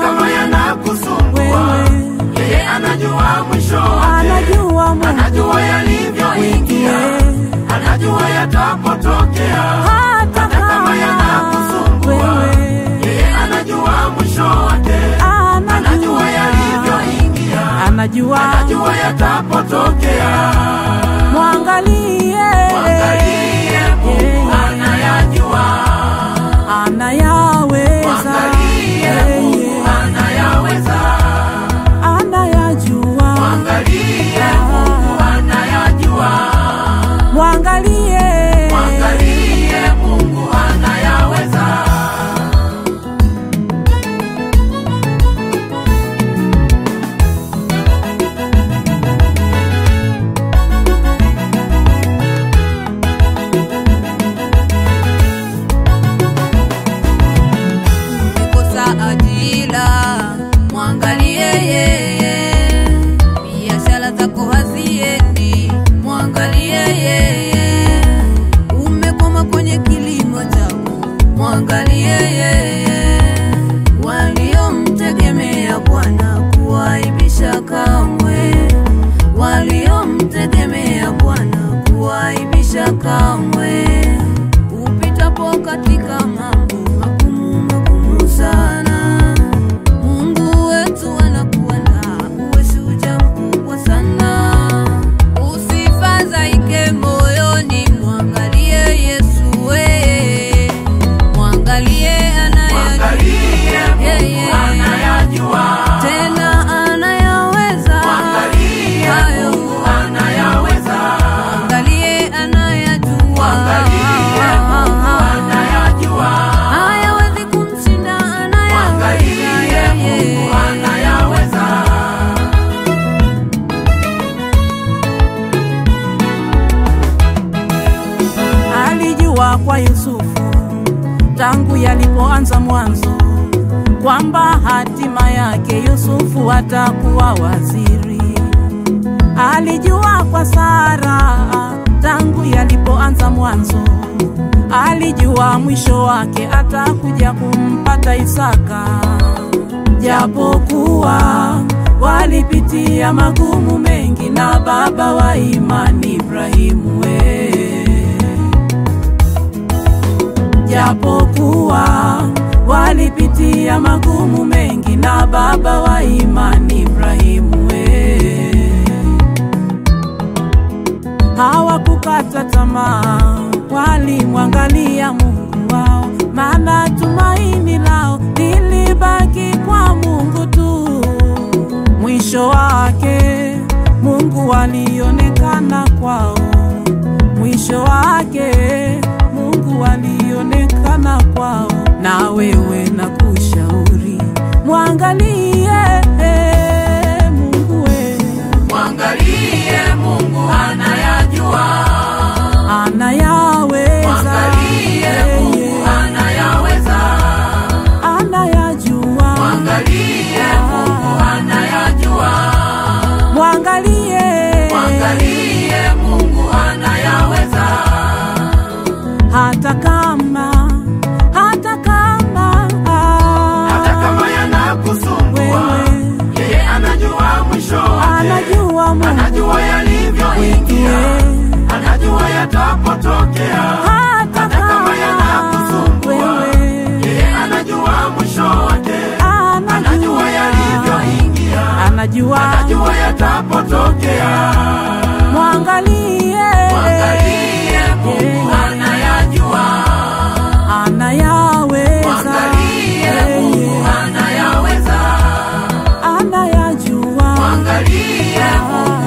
kama yanakusumbua, yeye anajua mwisho wake, anajua yalivyoingia, anajua yatapotokea. Hata kama yanakusumbua, yeye anajua mwisho wake, anajua yalivyoingia, anajua yatapotokea. Mwangalie Mungu anayajua, anayaweza. Mungu anayaweza, anayajua. mwangalie Mungu anayajua, Mwangalie Mungu anayaweza. Mwangalie yeye, biashara zako haziendi. Mwangalie yeye, umekwama kwenye kilimo chako. Mwangalie yeye, waliomtegemea Bwana kuaibisha kamwe, waliomtegemea Bwana kuaibisha kamwe. Upitapo katika mambo magumu sana, kwa Yusufu tangu yalipoanza mwanzo, kwamba hatima yake Yusufu atakuwa waziri. Alijua kwa Sara tangu yalipoanza mwanzo, alijua mwisho wake atakuja kumpata Isaka. Japokuwa walipitia magumu mengi na baba wa imani Ibrahimu, japokuwa walipitia magumu mengi na baba wa imani Ibrahimu, hawakukata tamaa, walimwangalia Mungu wao, maana tumaini lao lilibaki kwa Mungu tu. Mwisho wake Mungu alionekana kwao, mwisho wake Mungu alionekana kwao. Na wewe nakushauri, mwangalie Mungu, mwangalie Mungu anayajua, anayaweza. Mwangalie Mungu anayaweza, anayajua. Mwangalie Mungu anayajua, Mwangalie Mungu anayaweza. Hata kama yanakusumbua, yeye anajua mwisho wake, anajua yalivyoingia, anajua yatapotokea. Hata kama yanakusumbua, yeye anajua mwisho wake, anajua yalivyoingia, anajua yatapotokea. Mwangalie Mungu anayajua, anayaweza. Mungu anayaweza, anayajua. Mungu